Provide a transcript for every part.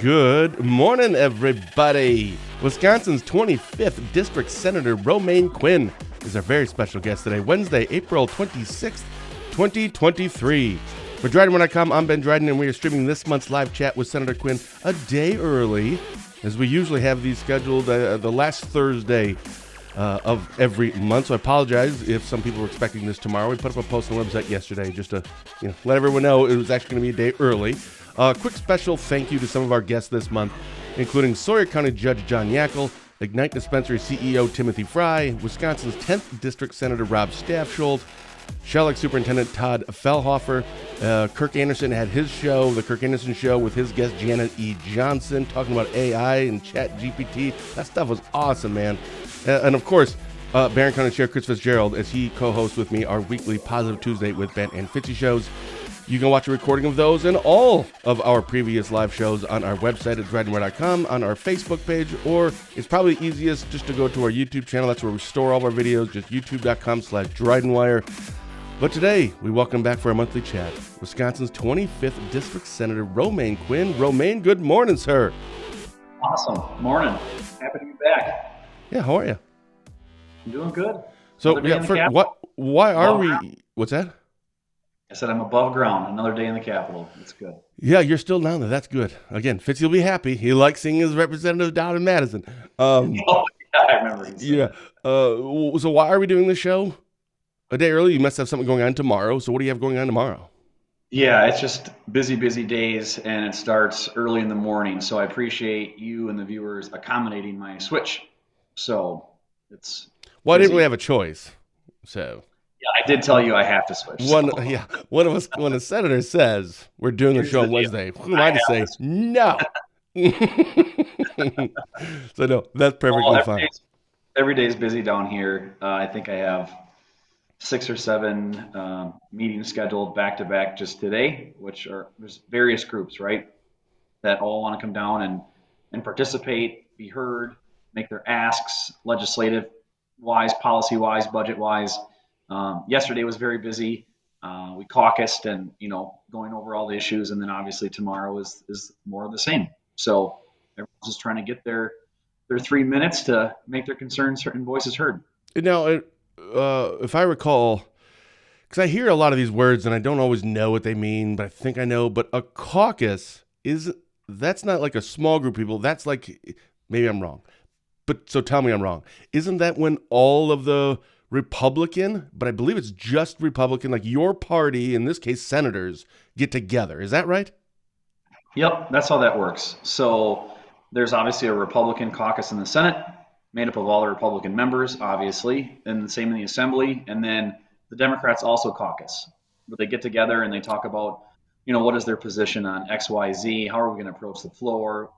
Good morning, everybody. Wisconsin's 25th District Senator Romaine Quinn is our very special guest today, Wednesday, April 26th, 2023. For DrydenWire.com, I'm Ben Dryden, and we are streaming this month's live chat with Senator Quinn a day early, as we usually have these scheduled the last Thursday of every month. So I apologize if some people were expecting this tomorrow. We put up a post on the website yesterday just to let everyone know it was actually going to be a day early. Quick special thank you to some of our guests this month, including Sawyer County Judge John Yackel, Ignite Dispensary CEO Timothy Fry, Wisconsin's 10th District Senator Rob Staffschold, Shellick Superintendent Todd Fellhofer. Kirk Anderson had his show, The Kirk Anderson Show, with his guest Janet E. Johnson, talking about AI and Chat GPT. That stuff was awesome, man. And of course, Barron County Sheriff Chris Fitzgerald, as he co-hosts with me our weekly Positive Tuesday with Ben and Fitzy shows. You can watch a recording of those and all of our previous live shows on our website at DrydenWire.com, on our Facebook page, or it's probably easiest just to go to our YouTube channel. That's where we store all of our videos, just youtube.com/DrydenWire. But today, we welcome back for our monthly chat Wisconsin's 25th District Senator Romaine Quinn. Romaine, good morning, sir. Awesome. Morning. Happy to be back. Yeah, how are you? I'm doing good. So, why are we, what's that? I said I'm above ground. Another day in the Capitol. It's good. Yeah, you're still down there. That's good. Again, Fitzy will be happy. He likes seeing his representative down in Madison. I remember. So why are we doing the show a day early? You must have something going on tomorrow. So what do you have going on tomorrow? Yeah, it's just busy days, and it starts early in the morning. So I appreciate you and the viewers accommodating my switch. So it's I didn't really have a choice. So yeah, I did tell you I have to switch. When a senator says we're doing the show on Wednesday, who am I to say no? So no, that's perfectly fine. Every day is busy down here. I think I have 6 or 7 meetings scheduled back to back just today, which are there's various groups, right, that all want to come down and participate, be heard, make their asks, legislative wise, policy wise, budget wise. Yesterday was very busy. We caucused and going over all the issues, and then obviously tomorrow is more of the same. So everyone's just trying to get their 3 minutes to make their concerns and voices heard. Now, if I recall, because I hear a lot of these words and I don't always know what they mean, but I think I know. But a caucus that's not like a small group of people. That's like, maybe I'm wrong. But so tell me I'm wrong. Isn't that when all of the Republican, but I believe it's just Republican, like your party, in this case, senators, get together? Is that right? Yep, that's how that works. So there's obviously a Republican caucus in the Senate, made up of all the Republican members, obviously, and the same in the Assembly. And then the Democrats also caucus. But they get together and they talk about, what is their position on X, Y, Z? How are we going to approach the floor?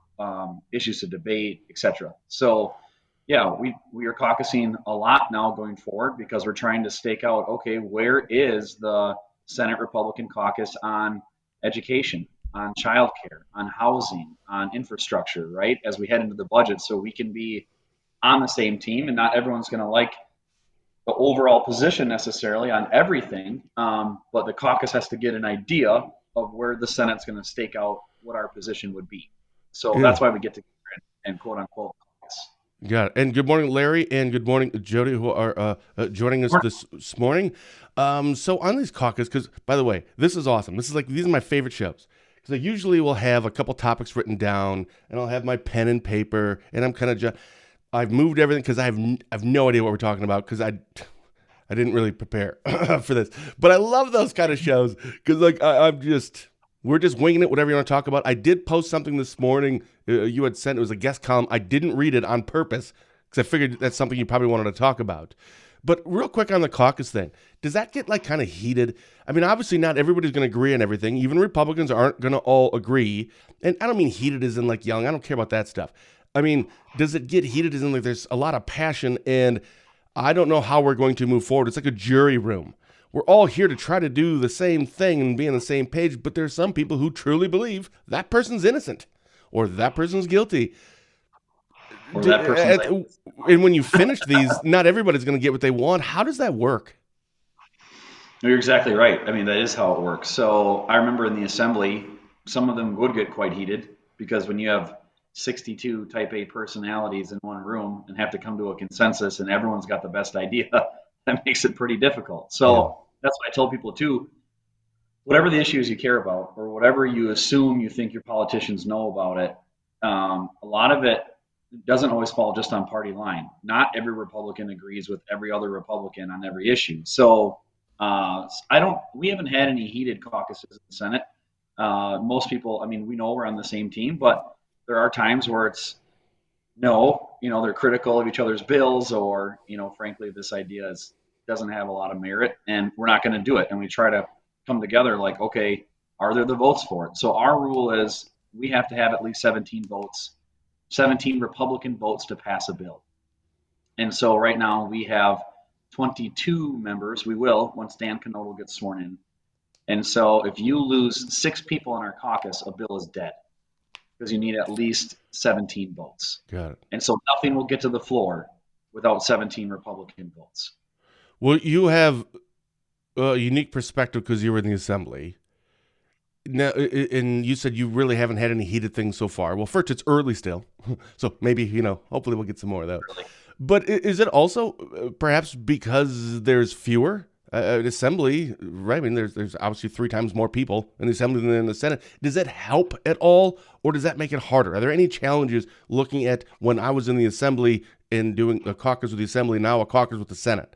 Issues to debate, etc. So, yeah, we are caucusing a lot now going forward because we're trying to stake out, okay, where is the Senate Republican caucus on education, on childcare, on housing, on infrastructure, right? As we head into the budget, so we can be on the same team, and not everyone's going to like the overall position necessarily on everything, but the caucus has to get an idea of where the Senate's going to stake out what our position would be. So That's why we get together and quote unquote caucus. Got it. And good morning, Larry, and good morning, Jody, who are joining us this morning. So on these caucus, because by the way, this is awesome. These are my favorite shows. Because I usually will have a couple topics written down, and I'll have my pen and paper, and I'm kind of I've moved everything because I have no idea what we're talking about because I didn't really prepare for this. But I love those kind of shows because we're just winging it, whatever you want to talk about. I did post something this morning you had sent. It was a guest column. I didn't read it on purpose because I figured that's something you probably wanted to talk about. But real quick on the caucus thing, does that get kind of heated? I mean, obviously not everybody's going to agree on everything. Even Republicans aren't going to all agree. And I don't mean heated as in yelling. I don't care about that stuff. I mean, does it get heated as in there's a lot of passion and I don't know how we're going to move forward? It's like a jury room. We're all here to try to do the same thing and be on the same page, but there's some people who truly believe that person's innocent or that person's guilty. Or that person's and when you finish these, not everybody's going to get what they want. How does that work? You're exactly right. I mean, that is how it works. So I remember in the Assembly, some of them would get quite heated. because when you have 62 type A personalities in one room and have to come to a consensus and everyone's got the best idea, that makes it pretty difficult. Yeah. So that's what I tell people too. Whatever the issues you care about, or whatever you assume you think your politicians know about it, a lot of it doesn't always fall just on party line. Not every Republican agrees with every other Republican on every issue. So I don't. We haven't had any heated caucuses in the Senate. Most people, I mean, we know we're on the same team, but there are times where it's no, they're critical of each other's bills, or frankly, this idea doesn't have a lot of merit, and we're not going to do it. And we try to come together, like, okay, are there the votes for it? So our rule is we have to have at least 17 votes, 17 Republican votes to pass a bill. And so right now we have 22 members. We will once Dan Knodel gets sworn in. And so if you lose 6 people in our caucus, a bill is dead because you need at least 17 votes. Got it. And so nothing will get to the floor without 17 Republican votes. Well, you have a unique perspective because you were in the assembly. Now, and you said you really haven't had any heated things so far. Well, first, it's early still. So maybe, hopefully we'll get some more of those. Really. But is it also perhaps because there's fewer assembly, right? I mean, there's obviously 3 times more people in the assembly than in the Senate. Does that help at all, or does that make it harder? Are there any challenges looking at when I was in the assembly and doing a caucus with the assembly, now a caucus with the Senate?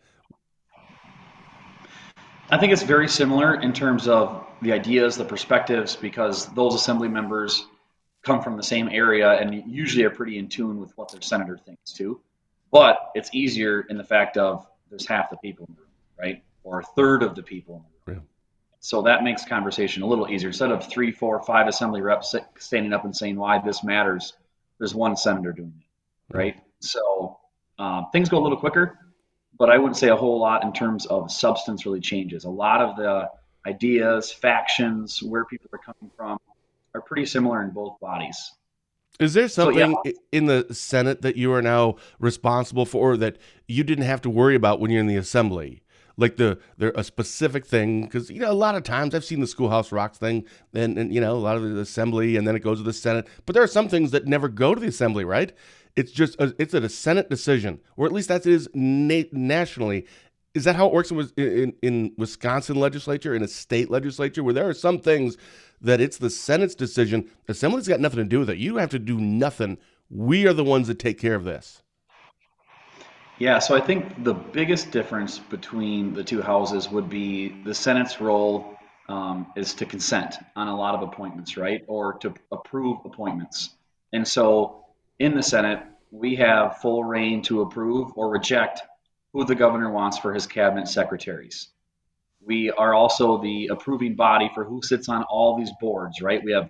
I think it's very similar in terms of the ideas, the perspectives, because those assembly members come from the same area and usually are pretty in tune with what their senator thinks too. But it's easier in the fact of there's half the people in the room, right? Or a third of the people in the room. Yeah. So that makes conversation a little easier. Instead of 3, 4, 5 assembly reps standing up and saying why this matters, there's one senator doing it, right? So things go a little quicker, but I wouldn't say a whole lot in terms of substance really changes. A lot of the ideas, factions, where people are coming from are pretty similar in both bodies. Is there So yeah, something in the Senate that you are now responsible for that you didn't have to worry about when you're in the assembly? Like there a specific thing, because a lot of times I've seen the Schoolhouse Rocks thing, and a lot of the assembly, and then it goes to the Senate. But there are some things that never go to the assembly, right? It's just it's a Senate decision, or at least that is nationally. Is that how it works in Wisconsin legislature, in a state legislature, where there are some things that it's the Senate's decision? Assembly's got nothing to do with it. You have to do nothing. We are the ones that take care of this. yeah. So I think the biggest difference between the two houses would be the Senate's role is to consent on a lot of appointments, right, or to approve appointments. And so in the Senate, we have full reign to approve or reject who the governor wants for his cabinet secretaries. We are also the approving body for who sits on all these boards, right? We have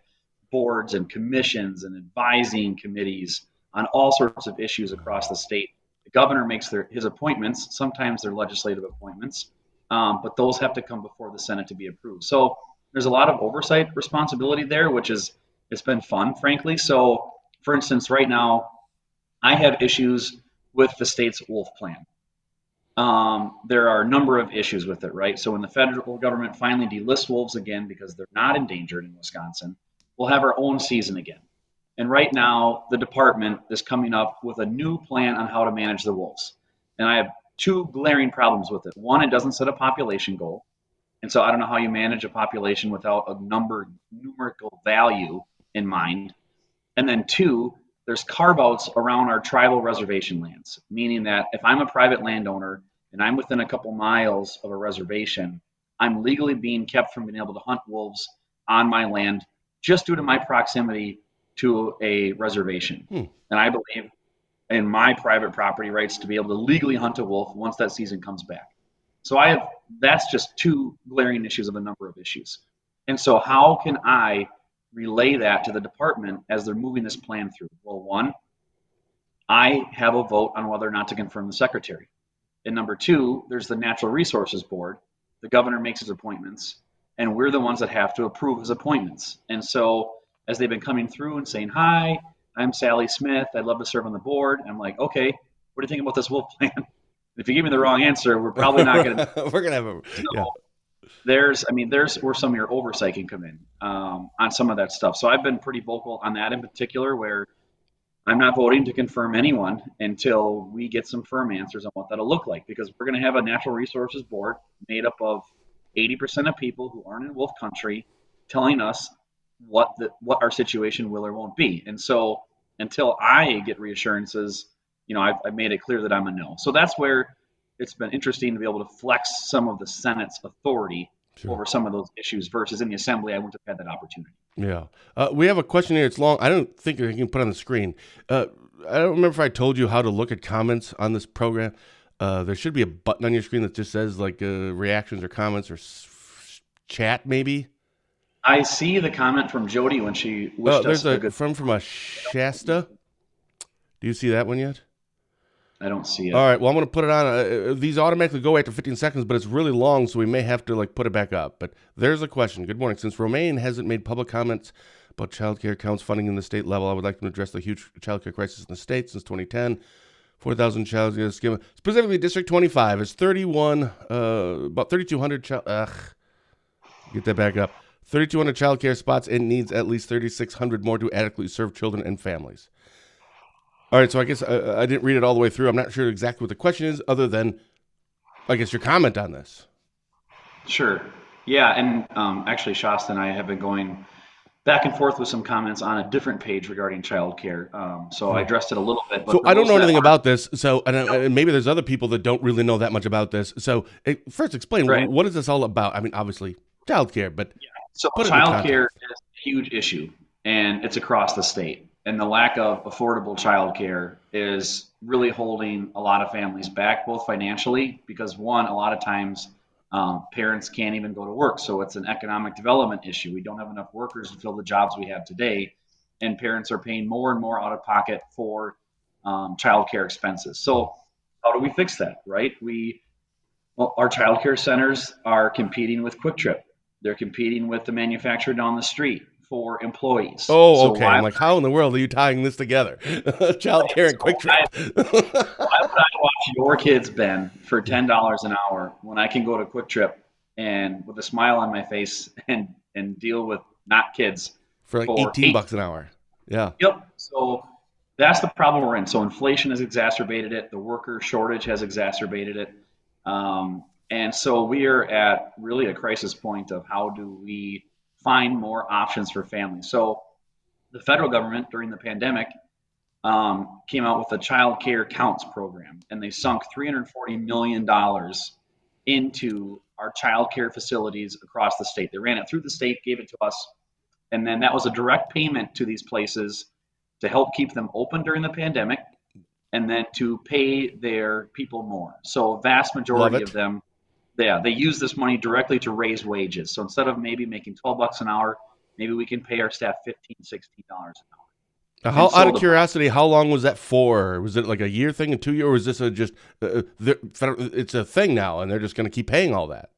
boards and commissions and advising committees on all sorts of issues across the state. The governor makes his appointments. Sometimes they're legislative appointments, but those have to come before the Senate to be approved. So there's a lot of oversight responsibility there, which is it's been fun, frankly. So, for instance, right now I have issues with the state's wolf plan. There are a number of issues with it, right? So when the federal government finally delists wolves again because they're not endangered in Wisconsin, we'll have our own season again. And right now, the department is coming up with a new plan on how to manage the wolves. And I have 2 glaring problems with it. One, it doesn't set a population goal. And so I don't know how you manage a population without a numerical value in mind. And then 2, there's carve outs around our tribal reservation lands, meaning that if I'm a private landowner and I'm within a couple miles of a reservation, I'm legally being kept from being able to hunt wolves on my land just due to my proximity to a reservation. And I believe in my private property rights to be able to legally hunt a wolf once that season comes back. So that's just 2 glaring issues of a number of issues. And so how can I relay that to the department as they're moving this plan through? Well, one, I have a vote on whether or not to confirm the secretary. And number 2, there's the Natural Resources Board. The governor makes his appointments, and we're the ones that have to approve his appointments. And so as they've been coming through and saying, hi, I'm Sally Smith, I'd love to serve on the board, I'm like, okay, what do you think about this wolf plan? If you give me the wrong answer, we're probably not going to. We're going to have a, So yeah. there's where some of your oversight can come in on some of that stuff. So I've been pretty vocal on that in particular, where I'm not voting to confirm anyone until we get some firm answers on what that'll look like, because we're going to have a natural resources board made up of 80% of people who aren't in wolf country telling us what our situation will or won't be. And so until I get reassurances, I've made it clear that I'm a no. So that's where it's been interesting to be able to flex some of the Senate's authority over some of those issues versus in the Assembly, I wouldn't have had that opportunity. Yeah. We have a question here. It's long. I don't think I can put on the screen. I don't remember if I told you how to look at comments on this program. There should be a button on your screen that just says like reactions or comments or chat maybe. I see the comment from Jody when she wished us a good... from a Shasta. Do you see that one yet? I don't see it. All right. Well, I'm going to put it on. These automatically go after 15 seconds, but it's really long, so we may have to put it back up. But there's a question. Good morning. Since Romaine hasn't made public comments about child care accounts funding in the state level, I would like to address the huge child care crisis in the state since 2010. 4,000 child care scheme. Specifically, District 25 is 31, about 3,200 child. Get that back up. 3,200 child care spots and needs at least 3,600 more to adequately serve children and families. All right, so I guess I didn't read it all the way through. I'm not sure exactly what the question is, other than, I guess, your comment on this. Sure. Yeah, and actually, Shasta and I have been going back and forth with some comments on a different page regarding childcare. So I addressed it a little bit. But so I don't know anything about this. So and maybe there's other people that don't really know that much about this. So first, explain what is this all about? I mean, obviously, childcare, but so childcare is a huge issue, and it's across the state. And the lack of affordable childcare is really holding a lot of families back, both financially, because one, a lot of times parents can't even go to work. So it's an economic development issue. We don't have enough workers to fill the jobs we have today. And parents are paying more and more out of pocket for childcare expenses. So how do we fix that, right? Our childcare centers are competing with Quick Trip. They're competing with the manufacturer down the street for employees. Oh, okay. I'm like, how in the world are you tying this together? Childcare and Quick Trip. Why would I watch your kids, Ben, for $10 an hour when I can go to Quick Trip and with a smile on my face and deal with not kids for like $18 an hour? Yeah. Yep. So that's the problem we're in. So inflation has exacerbated it. The worker shortage has exacerbated it. And so we are at really a crisis point of how do we find more options for families. So the federal government during the pandemic came out with a child care counts program, and they sunk $340 million into our child care facilities across the state. They ran it through the state, gave it to us, and then that was a direct payment to these places to help keep them open during the pandemic and then to pay their people more. So a vast majority of them, they use this money directly to raise wages. So instead of maybe making $12 an hour, maybe we can pay our staff $15, $16 an hour. Out of curiosity, how long was that for? Was it like a year thing, a 2 year, or was this it's a thing now and they're just going to keep paying all that?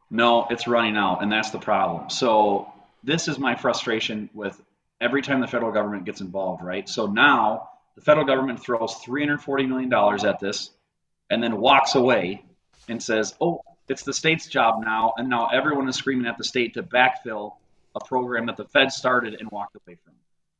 No, it's running out, and that's the problem. So this is my frustration with every time the federal government gets involved, right? So now the federal government throws $340 million at this and then walks away and says, oh, it's the state's job now, and now everyone is screaming at the state to backfill a program that the Fed started and walked away from.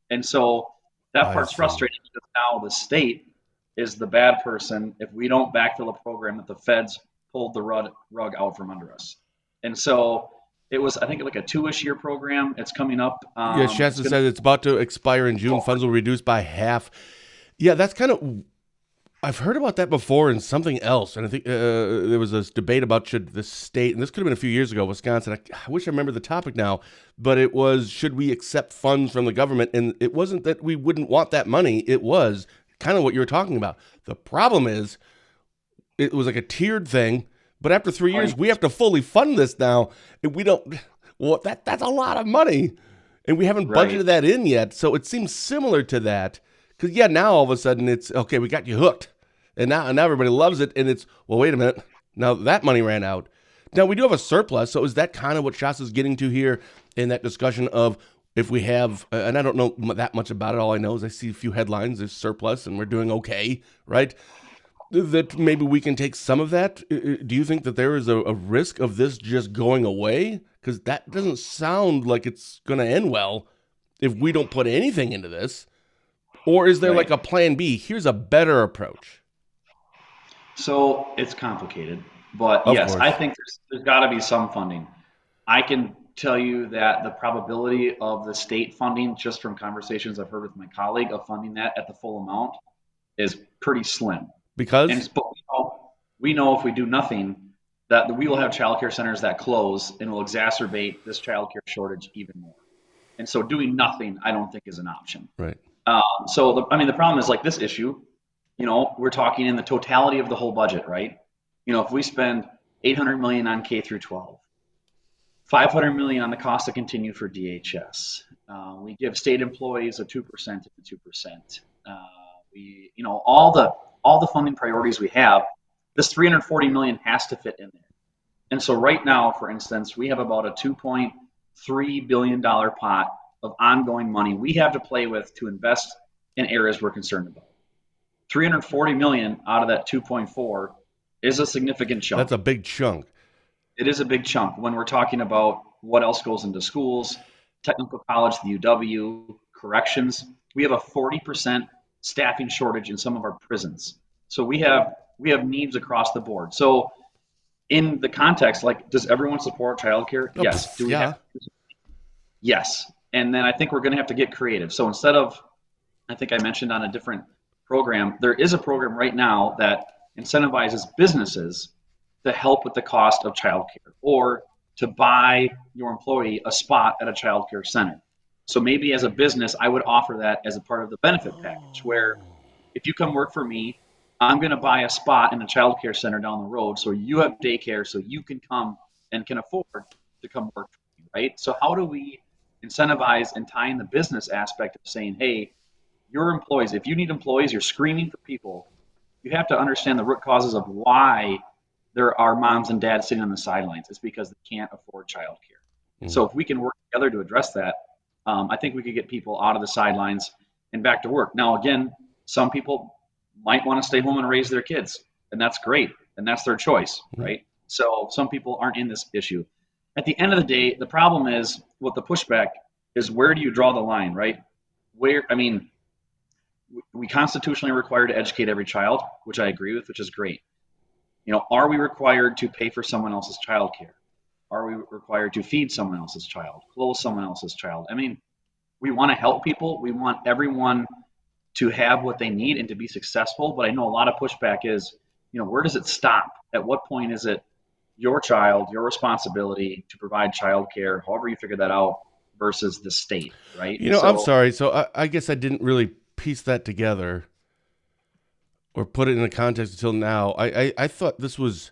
And so that part's frustrating because now the state is the bad person if we don't backfill a program that the Feds pulled the rug out from under us. And so it was, I think, like a 2-ish year program. It's coming up. Shasta says it's about to expire in June. Funds will reduce by half. Yeah, that's kind of... I've heard about that before in something else, and I think there was this debate about should the state, and this could have been a few years ago, Wisconsin. I wish I remember the topic now, but it was, should we accept funds from the government? And it wasn't that we wouldn't want that money. It was kind of what you were talking about. The problem is it was like a tiered thing, but after 3 years, we have to fully fund this now, and we don't, well, that's a lot of money, and we haven't budgeted that in yet, so it seems similar to that. Because, now all of a sudden it's, okay, we got you hooked. And now everybody loves it. And it's, well, wait a minute. Now that money ran out. Now we do have a surplus. So is that kind of what Shasta's getting to here in that discussion of if we have, and I don't know that much about it. All I know is I see a few headlines, there's surplus and we're doing okay, right? that maybe we can take some of that? Do you think that there is a risk of this just going away? Because that doesn't sound like it's going to end well if we don't put anything into this. Or is there like Right. a plan B? Here's a better approach. So it's complicated, but Of yes, I course. think there's got to be some funding. I can tell you that the probability of the state funding, just from conversations I've heard with my colleague, of funding that at the full amount is pretty slim. Because? But we know if we do nothing, that we will have childcare centers that close and will exacerbate this childcare shortage even more. And so doing nothing, I don't think is an option. Right. The problem is like this issue, we're talking in the totality of the whole budget, right? If we spend 800 million on K through 12, 500 million on the cost to continue for DHS, we give state employees a 2% and a 2%. All the funding priorities we have, this 340 million has to fit in there. And so right now, for instance, we have about a $2.3 billion pot of ongoing money we have to play with to invest in areas we're concerned about. 340 million out of that 2.4 is a significant chunk. That's a big chunk. It is a big chunk when we're talking about what else goes into schools, technical college, the UW, corrections. We have a 40% staffing shortage in some of our prisons. So we have needs across the board. So in the context, like, does everyone support childcare? Yes. Do we Yeah. have? Yes. And then I think we're going to have to get creative. So instead of, I think I mentioned on a different program, there is a program right now that incentivizes businesses to help with the cost of childcare or to buy your employee a spot at a childcare center. So maybe as a business, I would offer that as a part of the benefit package where if you come work for me, I'm going to buy a spot in a childcare center down the road so you have daycare so you can come and can afford to come work for me, right? So how do we incentivize and tie in the business aspect of saying, hey, your employees, if you need employees, you're screaming for people, you have to understand the root causes of why there are moms and dads sitting on the sidelines. It's because they can't afford childcare. Mm. So if we can work together to address that, I think we could get people out of the sidelines and back to work. Now, again, some people might want to stay home and raise their kids, and that's great, and that's their choice, right? So some people aren't in this issue. At the end of the day, the problem is what the pushback is, where do you draw the line, right? We constitutionally require to educate every child, which I agree with, which is great. Are we required to pay for someone else's childcare? Are we required to feed someone else's child, clothe someone else's child? We want to help people. We want everyone to have what they need and to be successful. But I know a lot of pushback is, where does it stop? At what point is it your child, your responsibility to provide childcare, however you figure that out, versus the state, right? I'm sorry. So I guess I didn't really piece that together or put it in a context until now. I thought this was,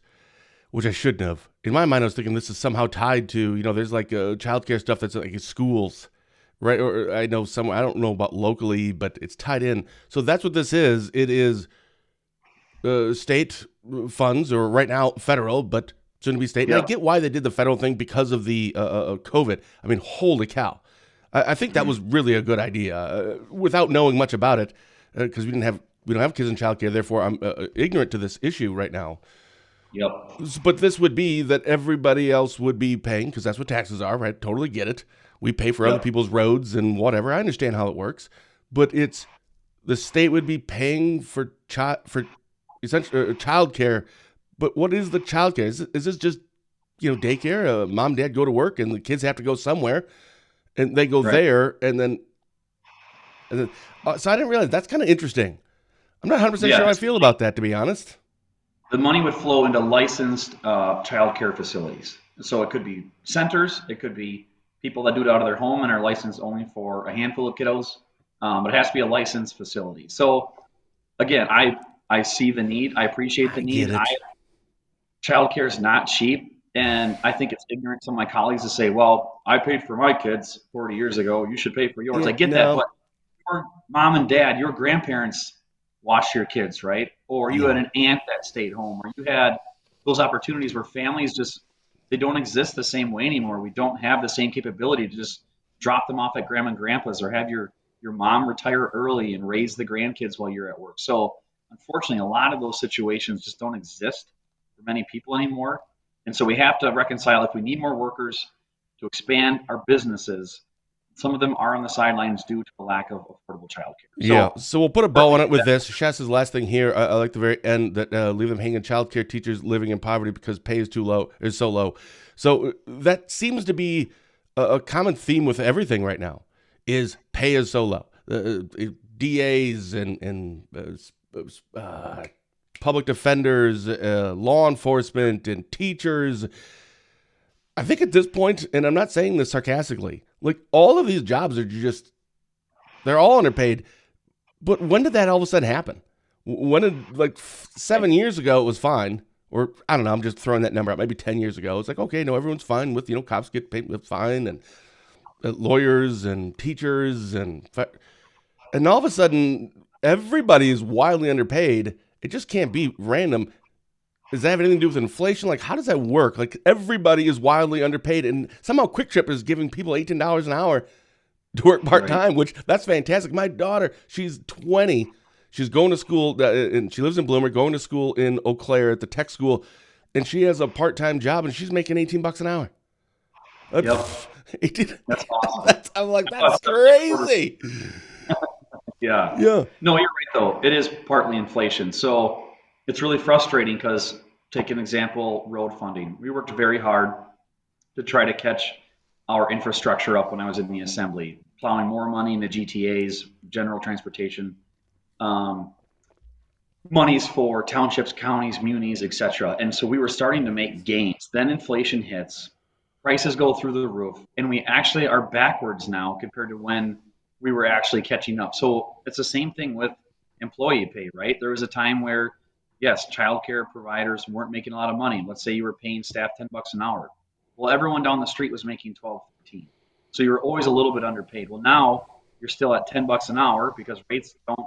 which I shouldn't have. In my mind, I was thinking this is somehow tied to, there's like childcare stuff that's like in schools, right? Or I know I don't know about locally, but it's tied in. So that's what this is. It is state funds, or right now federal, but soon to be state. And I get why they did the federal thing because of the COVID. Holy cow. I think that was really a good idea without knowing much about it, because we don't have kids in childcare. Therefore, I'm ignorant to this issue right now. Yep. But this would be that everybody else would be paying, because that's what taxes are, right? Totally get it. We pay for other people's roads and whatever. I understand how it works, but it's the state would be paying for essentially childcare. But what is the childcare? Is this just daycare? Mom and dad go to work and the kids have to go somewhere, and they go there, and then so I didn't realize that's kind of interesting. I'm not 100% sure how I feel about that, to be honest. The money would flow into licensed child care facilities. So it could be centers, it could be people that do it out of their home and are licensed only for a handful of kiddos, but it has to be a licensed facility. So again, I see the need, I appreciate the need. Child care is not cheap, and I think it's ignorant to my colleagues to say, well, I paid for my kids 40 years ago, you should pay for yours. I get that, but your mom and dad, your grandparents watch your kids, right? Or you had an aunt that stayed home, or you had those opportunities where families they don't exist the same way anymore. We don't have the same capability to just drop them off at grandma and grandpa's, or have your mom retire early and raise the grandkids while you're at work. So unfortunately, a lot of those situations just don't exist for many people anymore. And so we have to reconcile if we need more workers to expand our businesses. Some of them are on the sidelines due to the lack of affordable childcare. Yeah, so we'll put a bow on it with this. Shas's last thing here, I like the very end that leave them hanging childcare teachers living in poverty because pay is so low. So that seems to be a common theme with everything right now, is pay is so low. DAs and public defenders, law enforcement, and teachers. I think at this point, and I'm not saying this sarcastically, like all of these jobs are they're all underpaid. But when did that all of a sudden happen? When did, like 7 years ago, it was fine. Or I don't know, I'm just throwing that number out. Maybe 10 years ago. It's like, okay, no, everyone's fine with, cops get paid fine, and lawyers and teachers. And all of a sudden, everybody is wildly underpaid. It just can't be random. Does that have anything to do with inflation? Like, how does that work? Like, everybody is wildly underpaid, and somehow Quick Trip is giving people $18 an hour to work part-time, Right. which that's fantastic. My daughter, she's 20. She's going to school, and she lives in Bloomer, going to school in Eau Claire at the tech school, and she has a part-time job, and she's making $18 an hour. Yep. That's awesome. I'm like, that's crazy. Yeah. Yeah. No, you're right, though. It is partly inflation. So it's really frustrating because, take an example, road funding. We worked very hard to try to catch our infrastructure up when I was in the assembly, plowing more money into GTAs, general transportation, monies for townships, counties, munis, etc. And so we were starting to make gains. Then inflation hits, prices go through the roof, and we actually are backwards now compared to when we were actually catching up. So it's the same thing with employee pay, right? There was a time where, yes, childcare providers weren't making a lot of money. Let's say you were paying staff $10 an hour. Well, everyone down the street was making 12, 15. So you were always a little bit underpaid. Well, now you're still at $10 an hour because rates don't.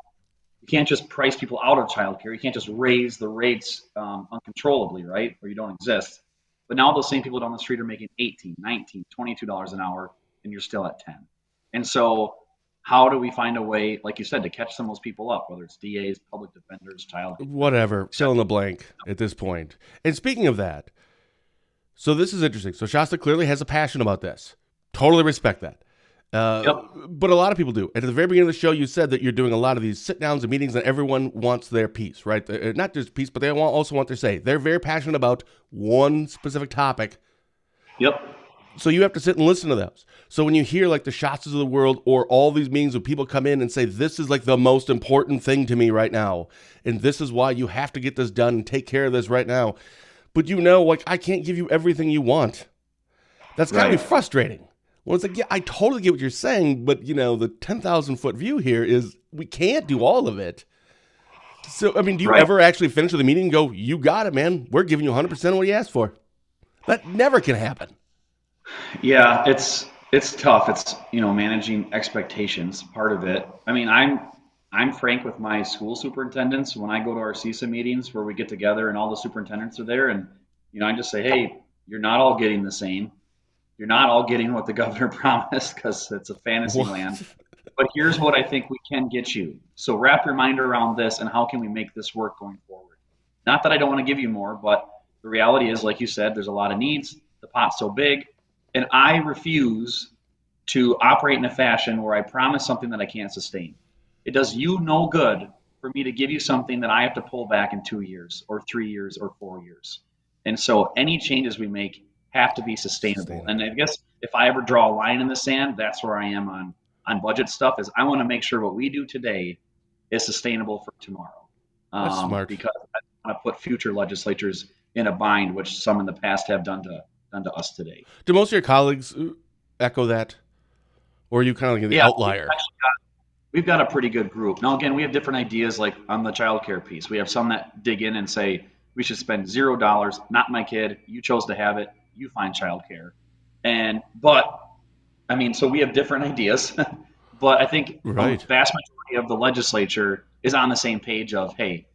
You can't just price people out of childcare. You can't just raise the rates uncontrollably, right? Or you don't exist. But now those same people down the street are making 18, 19, $22 an hour, and you're still at 10. And so how do we find a way, like you said, to catch some of those people up, whether it's DAs, public defenders, child, Whatever, fill in the blank at this point. And speaking of that, so this is interesting. So Shasta clearly has a passion about this. Totally respect that. Yep. But a lot of people do. And at the very beginning of the show, you said that you're doing a lot of these sit-downs and meetings, and everyone wants their piece, right? Not just piece, but they also want their say. They're very passionate about one specific topic. Yep. So you have to sit and listen to those. So when you hear like the Shastas of the world or all these meetings where people come in and say, this is like the most important thing to me right now, and this is why you have to get this done and take care of this right now. But like, I can't give you everything you want. That's got to be frustrating. Well, it's like, yeah, I totally get what you're saying, but the 10,000-foot view here is we can't do all of it. So, I mean, do you ever actually finish the meeting and go, you got it, man. We're giving you 100% of what you asked for? That never can happen. Yeah, it's tough. It's managing expectations, part of it. I mean, I'm frank with my school superintendents when I go to our CISA meetings where we get together and all the superintendents are there, and I just say, hey, you're not all getting the same. You're not all getting what the governor promised because it's a fantasy land. But here's what I think we can get you. So wrap your mind around this and how can we make this work going forward? Not that I don't want to give you more, but the reality is, like you said, there's a lot of needs. The pot's so big. And I refuse to operate in a fashion where I promise something that I can't sustain. It does you no good for me to give you something that I have to pull back in 2 years or 3 years or 4 years. And so any changes we make have to be sustainable. And I guess if I ever draw a line in the sand, that's where I am on budget stuff, is I want to make sure what we do today is sustainable for tomorrow. That's smart. Because I want to put future legislatures in a bind, which some in the past have done to us today. Do most of your colleagues echo that? Or are you kind of like the outlier? We've got a pretty good group. Now, again, we have different ideas, like on the childcare piece. We have some that dig in and say, we should spend $0, not my kid. You chose to have it. You find childcare. So we have different ideas. But I think the vast majority of the legislature is on the same page of, hey,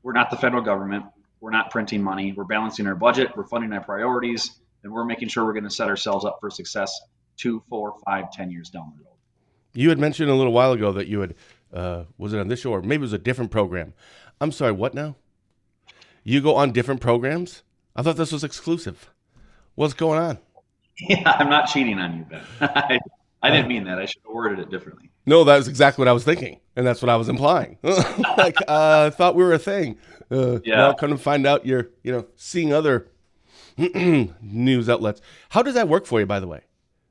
we're not the federal government. We're not printing money. We're balancing our budget. We're funding our priorities. And we're making sure we're going to set ourselves up for success 2, 4, 5, 10 years down the road. You had mentioned a little while ago that you had, was it on this show or maybe it was a different program, I'm sorry, what now? You go on different programs? I thought this was exclusive. What's going on? Yeah, I'm not cheating on you, Ben. I Uh, didn't mean that. I should have worded it differently. no, that was exactly what I was thinking, and that's what I was implying. I thought we were a thing. Now, Yeah. come to find out, you're, seeing other news outlets. How does that work for you, by the way?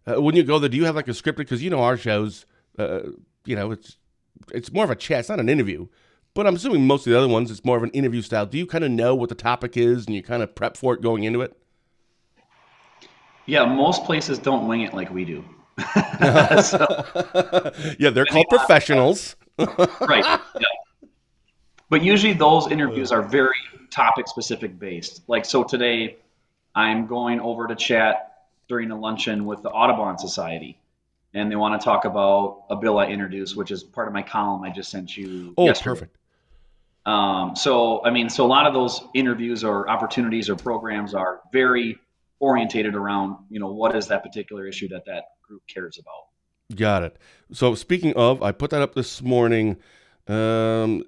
When you go there, do you have like a scripted? Because our shows, it's more of a chat. It's not an interview, but I'm assuming most of the other ones, it's more of an interview style. Do you kind of know what the topic is, and you kind of prep for it going into it? Yeah, most places don't wing it like we do. So, Yeah, they're called professionals. right. Yeah. But usually those interviews are very topic specific based. Like, so today I'm going over to chat during a luncheon with the Audubon Society, and they want to talk about a bill I introduced, which is part of my column I just sent you Oh, yesterday. perfect. So a lot of those interviews or opportunities or programs are very orientated around, what is that particular issue that group cares about. Got it. So speaking of, I put that up this morning. Again,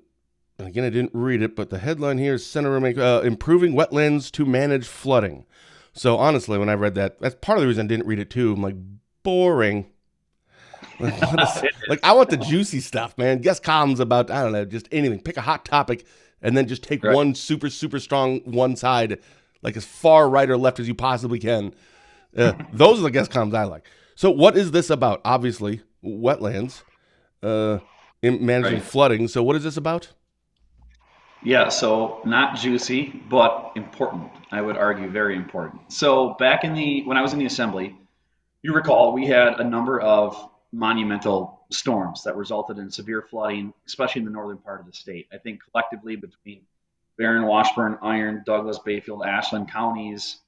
I didn't read it, but the headline here is Senator Romaine, improving wetlands to manage flooding. So honestly, when I read that, that's part of the reason I didn't read it too. I'm like, boring. Like, I want the juicy stuff, man. Guest columns about, I don't know, just anything. Pick a hot topic and then just take Right. one super, super strong one side, like as far right or left as you possibly can. Those are the guest columns I like. So what is this about? Obviously, wetlands, in managing Right. flooding. So what is this about? Yeah, so not juicy, but important. I would argue very important. So back when I was in the assembly, you recall we had a number of monumental storms that resulted in severe flooding, especially in the northern part of the state. I think collectively between Barron, Washburn, Iron, Douglas, Bayfield, Ashland counties,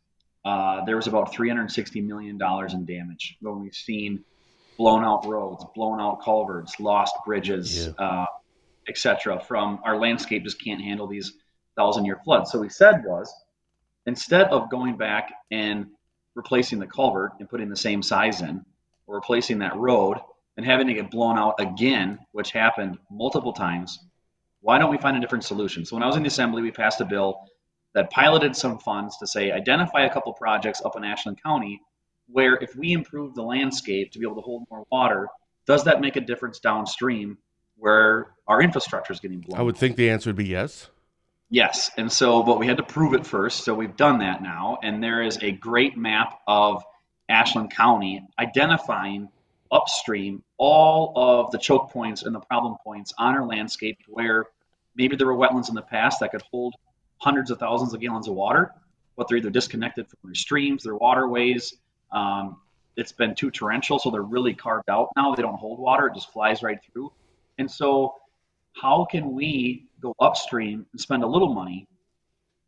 there was about $360 million in damage when we've seen blown out roads, blown out culverts, lost bridges, etc. From our landscape just can't handle these 1,000-year floods. So what we said was, instead of going back and replacing the culvert and putting the same size in, or replacing that road and having to get blown out again, which happened multiple times, why don't we find a different solution? So when I was in the assembly, we passed a bill that piloted some funds to say, identify a couple projects up in Ashland County where if we improve the landscape to be able to hold more water, does that make a difference downstream where our infrastructure is getting blown I would out? think the answer would be yes. Yes, and so, but we had to prove it first, so we've done that now, and there is a great map of Ashland County identifying upstream all of the choke points and the problem points on our landscape where maybe there were wetlands in the past that could hold hundreds of thousands of gallons of water, but they're either disconnected from their streams, their waterways. It's been too torrential, so they're really carved out now. They don't hold water, it just flies right through. And so how can we go upstream and spend a little money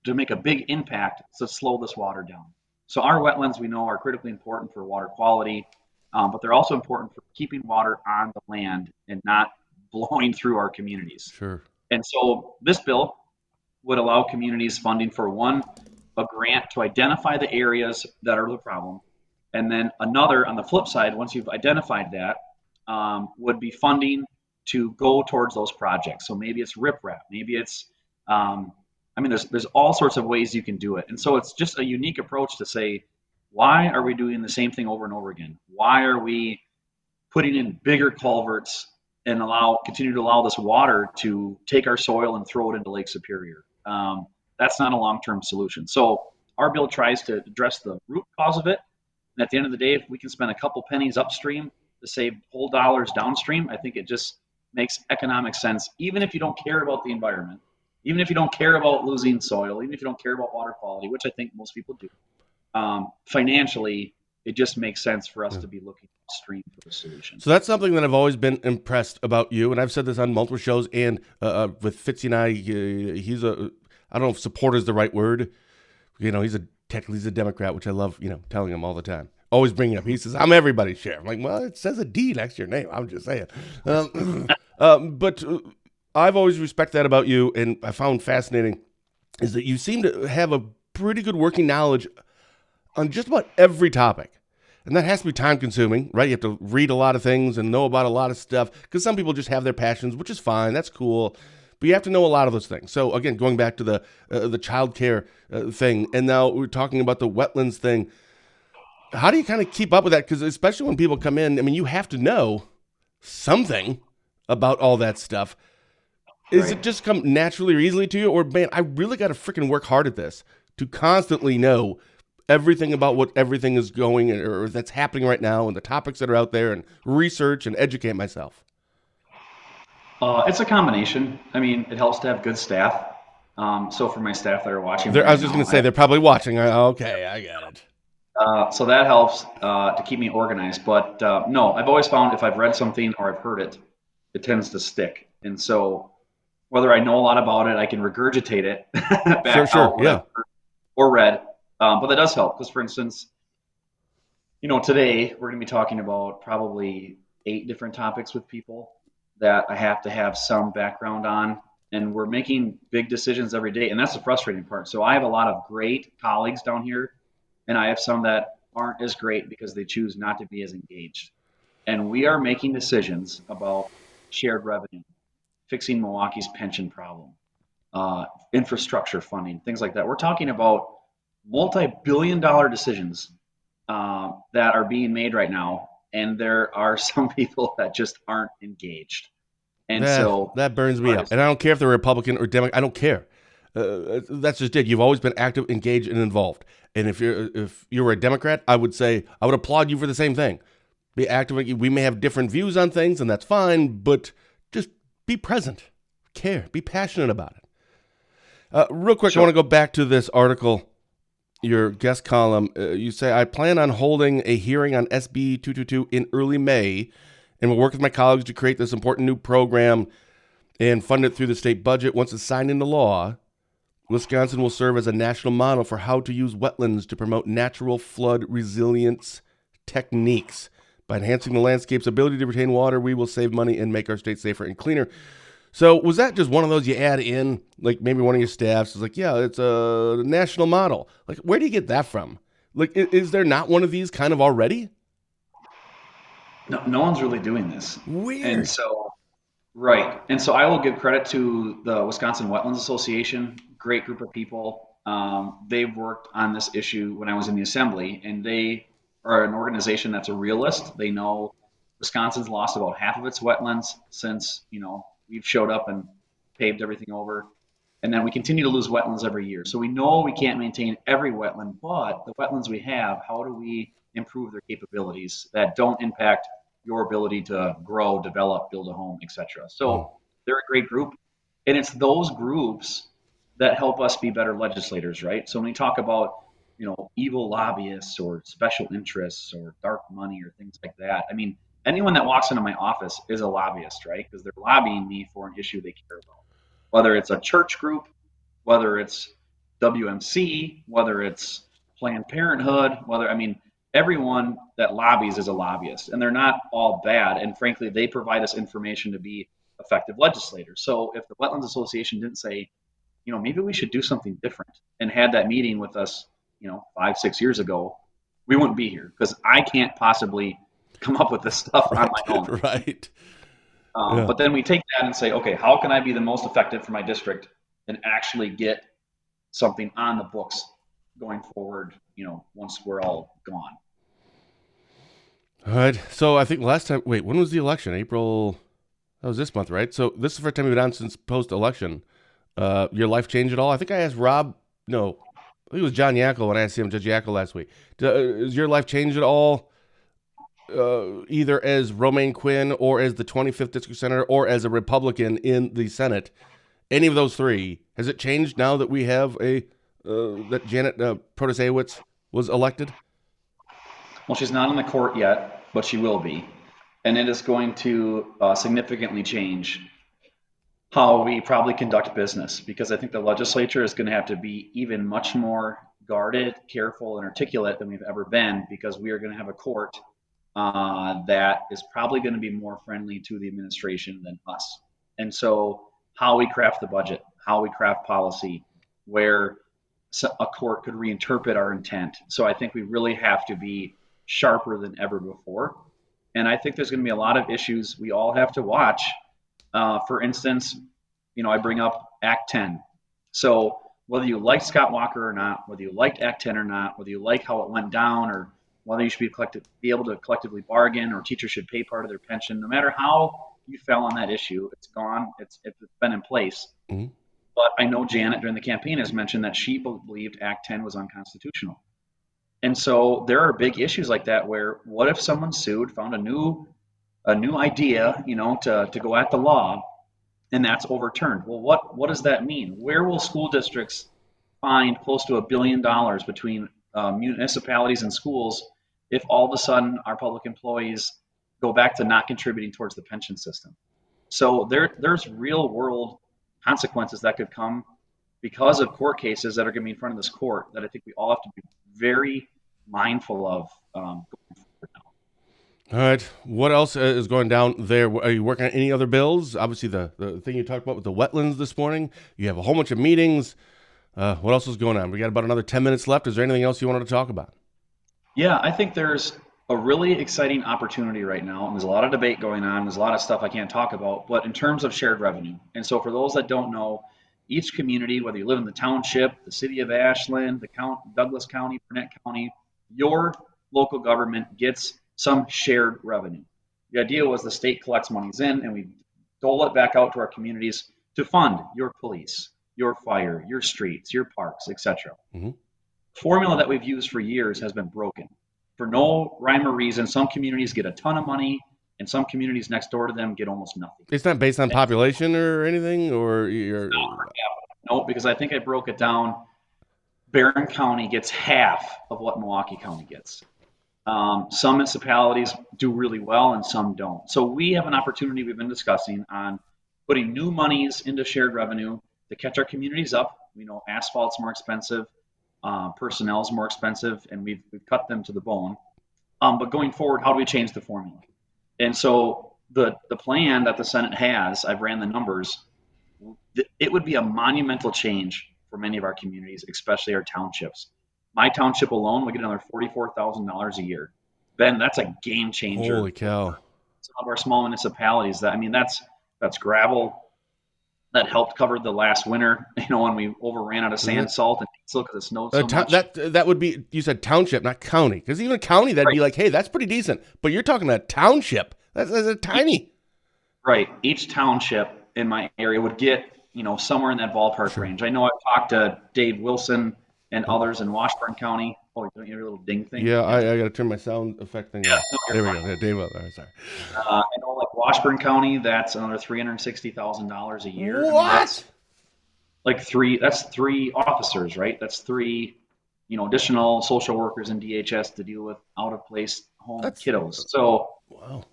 to make a big impact to slow this water down? So our wetlands, we know, are critically important for water quality, but they're also important for keeping water on the land and not blowing through our communities. Sure. And so this bill would allow communities funding for a grant to identify the areas that are the problem. And then another, on the flip side, once you've identified that, would be funding to go towards those projects. So maybe it's riprap, maybe it's, there's all sorts of ways you can do it. And so it's just a unique approach to say, why are we doing the same thing over and over again? Why are we putting in bigger culverts and continue to allow this water to take our soil and throw it into Lake Superior? That's not a long-term solution. So our bill tries to address the root cause of it. And at the end of the day, if we can spend a couple pennies upstream to save whole dollars downstream, I think it just makes economic sense, even if you don't care about the environment, even if you don't care about losing soil, even if you don't care about water quality, which I think most people do. Financially, it just makes sense for us to be looking upstream for the solution. So that's something that I've always been impressed about you, and I've said this on multiple shows, and with Fitzy and I, I don't know if support is the right word. He's a Democrat, which I love, telling him all the time. Always bringing up. He says, I'm everybody's sheriff. I'm like, well, it says a D next to your name. I'm just saying. But I've always respected that about you, and I found fascinating is that you seem to have a pretty good working knowledge on just about every topic. And that has to be time consuming, right? You have to read a lot of things and know about a lot of stuff because some people just have their passions, which is fine. That's cool. but you have to know a lot of those things. So again, going back to the child care thing, and now we're talking about the wetlands thing. How do you kind of keep up with that? Because especially when people come in, I mean, you have to know something about all that stuff. Is it Right. just come naturally or easily to you? Or, man, I really got to freaking work hard at this to constantly know everything about what everything is going or that's happening right now and the topics that are out there and research and educate myself. It's a combination. I mean, it helps to have good staff. So for my staff that are watching me I right was just going now, to say, they're probably watching. Okay, I got it. so that helps to keep me organized. But no, I've always found if I've read something or I've heard it, it tends to stick. And so whether I know a lot about it, I can regurgitate it Sure, back sure. out what I've Yeah. heard or read. But that does help because, for instance, today we're going to be talking about probably 8 different topics with people that I have to have some background on. And we're making big decisions every day. And that's the frustrating part. So I have a lot of great colleagues down here, and I have some that aren't as great because they choose not to be as engaged. And we are making decisions about shared revenue, fixing Milwaukee's pension problem, infrastructure funding, things like that. We're talking about multi-billion-dollar decisions that are being made right now, and there are some people that just aren't engaged. And so That burns me our up. And I don't care if they're Republican or Democrat. I don't care. That's just it. You've always been active, engaged, and involved. And if you were a Democrat, I would say I would applaud you for the same thing. Be active. We may have different views on things, and that's fine. But just be present, care, be passionate about it. Real quick, I sure. want to go back to this article, your guest column. You say I plan on holding a hearing on SB 222 in early May, and will work with my colleagues to create this important new program and fund it through the state budget. Once it's signed into law, Wisconsin will serve as a national model for how to use wetlands to promote natural flood resilience techniques. By enhancing the landscape's ability to retain water, we will save money and make our state safer and cleaner. So was that just one of those you add in, like maybe one of your staffs is like, yeah, it's a national model. Like, where do you get that from? Like, is there not one of these kind of already? No one's really doing this. And Weird. so, right. And so I will give credit to the Wisconsin Wetlands Association, great group of people. They've worked on this issue when I was in the assembly, and they are an organization that's a realist. They know Wisconsin's lost about half of its wetlands since, we've showed up and paved everything over. And then we continue to lose wetlands every year. So we know we can't maintain every wetland, but the wetlands we have, how do we improve their capabilities that don't impact your ability to grow, develop, build a home, etc. Mm. So they're a great group. And it's those groups that help us be better legislators, right? So when we talk about, evil lobbyists or special interests or dark money or things like that, I mean, anyone that walks into my office is a lobbyist, right? Because they're lobbying me for an issue they care about, whether it's a church group, whether it's WMC, whether it's Planned Parenthood, I mean, everyone that lobbies is a lobbyist, and they're not all bad. And frankly, they provide us information to be effective legislators. So if the Wetlands Association didn't say, maybe we should do something different and had that meeting with us, 5, 6 years ago, we wouldn't be here because I can't possibly come up with this stuff on Right. my own. Right. Yeah. But then we take that and say, okay, how can I be the most effective for my district and actually get something on the books going forward, once we're all gone. All right. So I think last time, wait, when was the election? April. That was this month, right? So this is the first time we've been on since post-election. Your life changed at all? I think I asked Rob. No, I think it was John Yackel when I asked him, Judge Yackel, last week. Has your life changed at all? Either as Romaine Quinn or as the 25th district senator or as a Republican in the Senate, any of those three, has it changed now that we have that Janet Protasiewicz was elected? Well, she's not in the court yet, but she will be. And it is going to significantly change how we probably conduct business because I think the legislature is going to have to be even much more guarded, careful, and articulate than we've ever been because we are going to have a court that is probably going to be more friendly to the administration than us. And so, how we craft the budget, how we craft policy, where a court could reinterpret our intent. So, I think we really have to be sharper than ever before. And I think there's going to be a lot of issues we all have to watch. For instance, I bring up Act 10. So whether you like Scott Walker or not, whether you liked Act 10 or not, whether you like how it went down, or whether you should be able to collectively bargain, or teachers should pay part of their pension, no matter how you fell on that issue, it's gone. It's been in place. Mhm. But I know Janet during the campaign has mentioned that she believed Act 10 was unconstitutional. And so there are big issues like that where what if someone sued, found a new idea, to go at the law, and that's overturned? Well, what does that mean? Where will school districts find close to $1 billion between municipalities and schools if all of a sudden our public employees go back to not contributing towards the pension system? So there's real world consequences that could come because of court cases that are going to be in front of this court that I think we all have to be very mindful of going forward now. All right. What else is going down there? Are you working on any other bills? Obviously, the thing you talked about with the wetlands this morning. You have a whole bunch of meetings. What else is going on? We got about another 10 minutes left. Is there anything else you wanted to talk about? Yeah, I think there's a really exciting opportunity right now, and there's a lot of debate going on. There's a lot of stuff I can't talk about, but in terms of shared revenue. And so for those that don't know, each community, whether you live in the township, the city of Ashland, Douglas County, Burnett County, your local government gets some shared revenue. The idea was the state collects monies in, and we dole it back out to our communities to fund your police, your fire, your streets, your parks, etc. Mm-hmm. Formula that we've used for years has been broken. For no rhyme or reason, some communities get a ton of money, and some communities next door to them get almost nothing. It's not based on population or anything, or you're... No, because I think I broke it down. Barron County gets half of what Milwaukee County gets. Some municipalities do really well and some don't. So we have an opportunity we've been discussing on putting new monies into shared revenue to catch our communities up. We know asphalt's more expensive, personnel's more expensive, and we've cut them to the bone. But going forward, how do we change the formula? And so the plan that the Senate has, I've ran the numbers, it would be a monumental change for many of our communities, especially our townships. My township alone would get another $44,000 a year. Ben, that's a game changer. Holy cow. Some of our small municipalities, that's gravel that helped cover the last winter, when we overran out of sand, salt, and diesel because it snowed so much. That would be, you said township, not county. Because even a county, that'd be like, hey, that's pretty decent. But you're talking a township. That's a tiny. Right. Each township in my area would get, somewhere in that ballpark range. I know I've talked to Dave Wilson and others in Washburn County. Oh, don't you hear a little ding thing? Yeah, I got to turn my sound effect thing on. There we go. Yeah, Dave, sorry. I know, like Washburn County, that's another $360,000 a year. What? That's three officers, right? That's three, additional social workers in DHS to deal with out of place home kiddos. So, wow.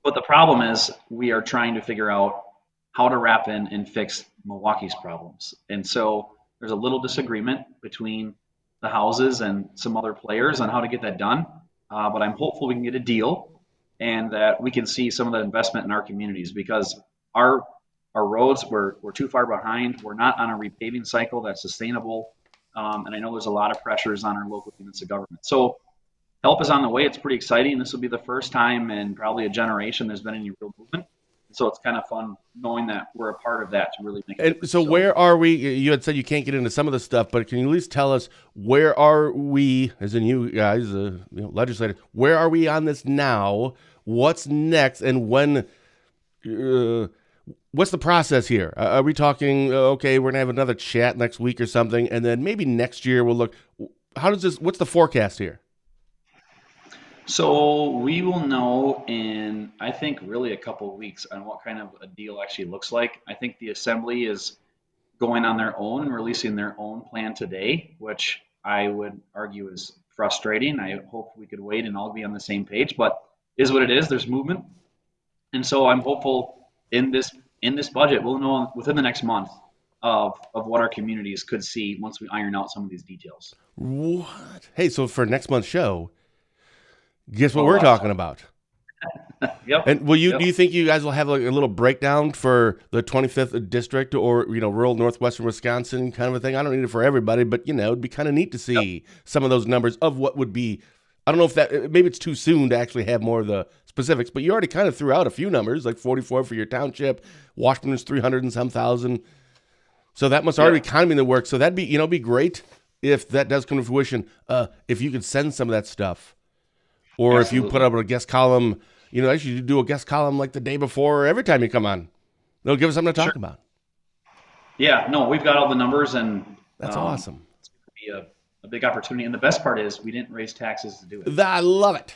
But the problem is we are trying to figure out how to wrap in and fix Milwaukee's problems. And so there's a little disagreement between the houses and some other players on how to get that done. But I'm hopeful we can get a deal and that we can see some of that investment in our communities because our roads, we're too far behind. We're not on a repaving cycle that's sustainable. And I know there's a lot of pressures on our local units of government. So help is on the way. It's pretty exciting. This will be the first time in probably a generation there's been any real movement. So it's kind of fun knowing that we're a part of that to really make it. So where are we? You had said you can't get into some of the stuff, but can you at least tell us where are we, as in you guys, legislators, where are we on this now? What's next? And when, what's the process here? Are we talking, okay, we're going to have another chat next week or something, and then maybe next year we'll look, what's the forecast here? So we will know in, I think, really a couple of weeks on what kind of a deal actually looks like. I think the Assembly is going on their own and releasing their own plan today, which I would argue is frustrating. I hope we could wait and all be on the same page, but is what it is. There's movement. And so I'm hopeful in this budget, we'll know within the next month of what our communities could see once we iron out some of these details. What? Hey, so for next month's show, guess what we're talking about? Yep. And do you think you guys will have like a little breakdown for the 25th district or, rural northwestern Wisconsin kind of a thing? I don't need it for everybody, but, it'd be kind of neat to see some of those numbers of what would be I don't know if that, maybe it's too soon to actually have more of the specifics, but you already kind of threw out a few numbers, like 44 for your township. Washington's 300 and some thousand. So that must already kind of be in the works. So that'd be, be great if that does come to fruition. If you could send some of that stuff, or if you put up a guest column, actually you do a guest column like the day before or every time you come on. It'll give us something to talk about. Yeah, no, we've got all the numbers, and that's awesome. It's going to be a big opportunity. And the best part is we didn't raise taxes to do it. I love it.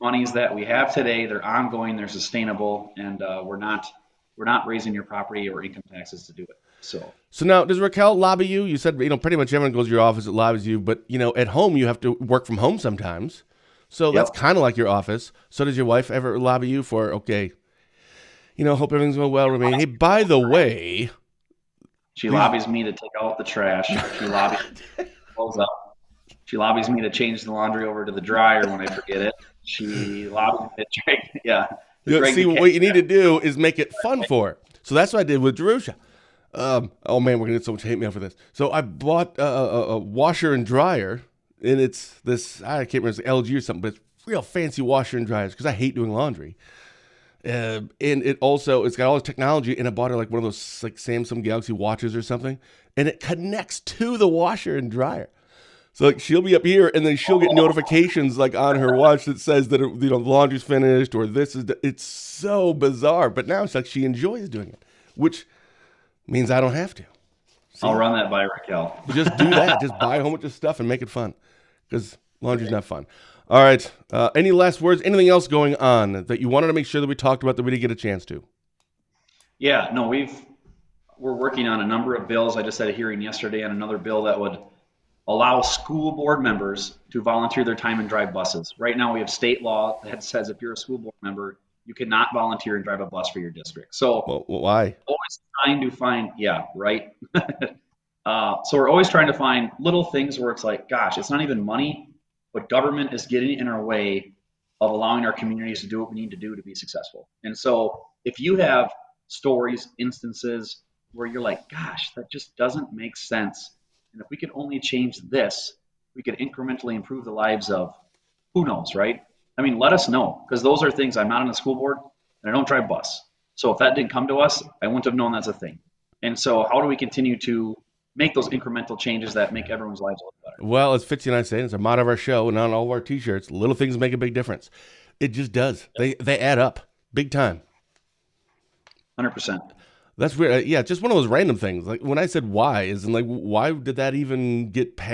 Monies that we have today, they're ongoing, they're sustainable, and we're not raising your property or income taxes to do it. So now, does Raquel lobby you? You said, pretty much everyone goes to your office that lobbies you, but, at home you have to work from home sometimes. So that's kind of like your office. So does your wife ever lobby you for, okay, hope everything's going well, Romaine? Hey, by the way. She lobbies me to take out the trash. She lobbies me to change the laundry over to the dryer when I forget it. She lobbies me to see, what you need to do is make it fun for her. So that's what I did with Jerusha. Oh man, we're gonna get so much hate mail for this. So I bought a washer and dryer, and it's this, I can't remember, it's LG or something, but it's real fancy washer and dryers because I hate doing laundry. And it's got all the technology, and I bought her like one of those like Samsung Galaxy watches or something, and it connects to the washer and dryer. So like she'll be up here, and then she'll get notifications like on her watch that says that the laundry's finished or it's so bizarre. But now it's like she enjoys doing it, which means I don't have to. See? I'll run that by Raquel. Just do that. Just buy a whole bunch of stuff and make it fun, because laundry's not fun. All right. Any last words? Anything else going on that you wanted to make sure that we talked about that we didn't get a chance to? Yeah, no, we're working on a number of bills. I just had a hearing yesterday on another bill that would allow school board members to volunteer their time and drive buses. Right now we have state law that says if you're a school board member, you cannot volunteer and drive a bus for your district. So why? Always trying to find, right. So we're always trying to find little things where it's like, gosh, it's not even money, but government is getting in our way of allowing our communities to do what we need to do to be successful. And so if you have stories, instances where you're like, gosh, that just doesn't make sense, and if we could only change this, we could incrementally improve the lives of who knows, right? I mean, let us know, because those are things. I'm not on the school board, and I don't drive bus. So if that didn't come to us, I wouldn't have known that's a thing. And so how do we continue to make those incremental changes that make everyone's lives a little better? Well, as 59 saying, it's a motto of our show, and on all of our T-shirts, little things make a big difference. It just does. They add up big time. 100%. That's weird. Yeah, just one of those random things. Like when I said why, isn't like, why did that even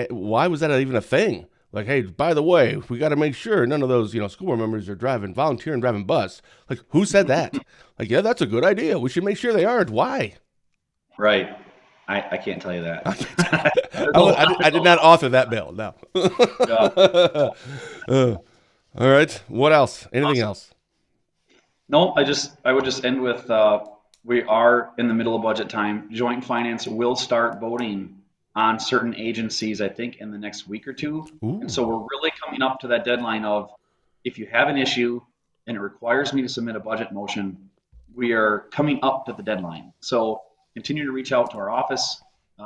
why was that even a thing? Like, hey, by the way, we got to make sure none of those, school board members are volunteering driving bus. Like, who said that? Like, yeah, that's a good idea. We should make sure they aren't. Why? Right. I can't tell you that. I did not author that bill. No. All right. What else? Anything else? No, I would just end with we are in the middle of budget time. Joint Finance will start voting on certain agencies, I think, in the next week or two. Ooh. And so we're really coming up to that deadline of, if you have an issue and it requires me to submit a budget motion, we are coming up to the deadline. So continue to reach out to our office.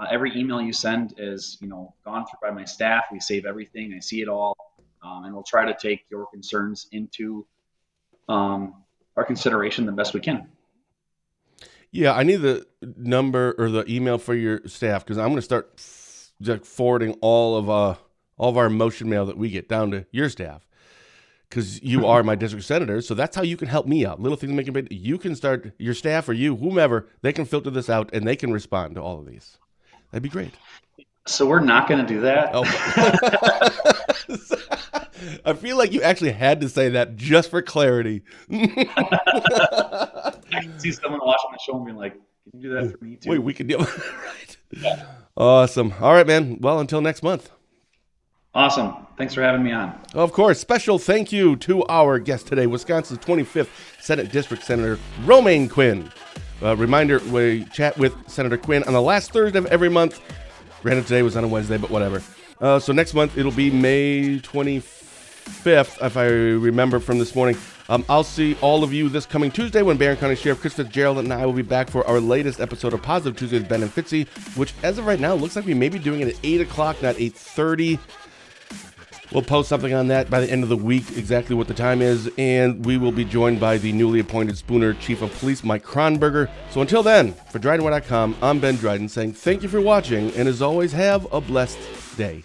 Every email you send is, gone through by my staff. We save everything. I see it all. And we'll try to take your concerns into our consideration the best we can. Yeah, I need the number or the email for your staff, because I'm going to start forwarding all of our motion mail that we get down to your staff, because you are my district senator. So that's how you can help me out. Little things make a big. You can start your staff or you, whomever, they can filter this out and they can respond to all of these. That'd be great. So we're not going to do that. Oh. I feel like you actually had to say that just for clarity. I can see someone watching the show and being like, can you do that for me too? Wait, we can do it. Right. Yeah. Awesome. All right, man. Well, until next month. Awesome. Thanks for having me on. Of course. Special thank you to our guest today, Wisconsin's 25th Senate District Senator Romaine Quinn. Reminder, we chat with Senator Quinn on the last Thursday of every month. Granted, today was on a Wednesday, but whatever. So next month, it'll be May 25th, if I remember from this morning. I'll see all of you this coming Tuesday when Barron County Sheriff Chris Fitzgerald and I will be back for our latest episode of Positive Tuesday with Ben and Fitzy, which as of right now looks like we may be doing it at 8 o'clock, not 8:30. We'll post something on that by the end of the week, exactly what the time is, and we will be joined by the newly appointed Spooner Chief of Police, Mike Kronberger. So until then, for DrydenWire.com, I'm Ben Dryden saying thank you for watching, and as always, have a blessed day.